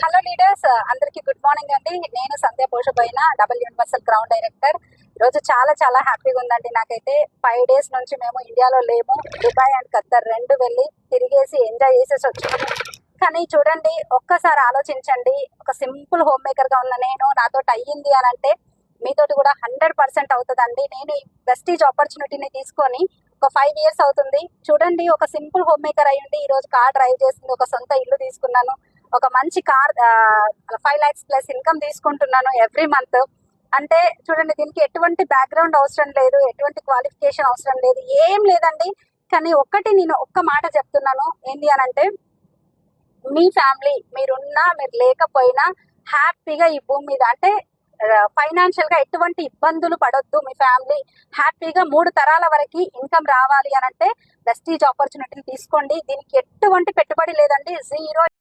Hello leaders, అందరికి good morning అండి. నేను సంధ్య పోషపోయిన డబుల్ యూనివర్సల్ గ్రౌండ్ డైరెక్టర్. ఈరోజు చాలా చాలా హ్యాపీగా ఉందండి నాకైతే. 5 days నుంచి మేము ఇండియాలో లేము. దుబాయ్ అండ్ ఖత్తర్ రెండు వెళ్ళి తిరిగేసి ఎంజాయ్ చేసేసి వచ్చాము. కానీ చూడండి, ఒక్కసారి ఆలోచించండి, ఒక సింపుల్ హోమ్ మేకర్ గా ఉన్న నేను నాతో అయ్యింది అని అంటే మీతోటి కూడా 100% అవుతుందండి. నేను ఈ వెస్టీజ్ ఆపర్చునిటీని తీసుకొని ఒక 5 years అవుతుంది. చూడండి, ఒక సింపుల్ హోమ్ మేకర్ అయ్యండి ఈ రోజు కార్ డ్రైవ్ చేసింది, ఒక సొంత ఇల్లు తీసుకున్నాను, ఒక మంచి కార్ 5 lakhs ప్లస్ ఇన్కమ్ తీసుకుంటున్నాను ఎవ్రీ మంత్. అంటే చూడండి, దీనికి ఎటువంటి బ్యాక్గ్రౌండ్ అవసరం లేదు, ఎటువంటి క్వాలిఫికేషన్ అవసరం లేదు, ఏం లేదండి. కానీ నేను ఒక్క మాట చెప్తున్నాను, ఏంటి అని అంటే మీ ఫ్యామిలీ మీరున్నా మీరు లేకపోయినా హ్యాపీగా ఈ భూమి మీద అంటే ఫైనాన్షియల్ గా ఎటువంటి ఇబ్బందులు పడొద్దు, మీ ఫ్యామిలీ హ్యాపీగా 3 తరాల వరకు ఇన్కమ్ రావాలి అని అంటే వెస్టీజ్ ఆపర్చునిటీని తీసుకోండి. దీనికి ఎటువంటి పెట్టుబడి లేదండి, 0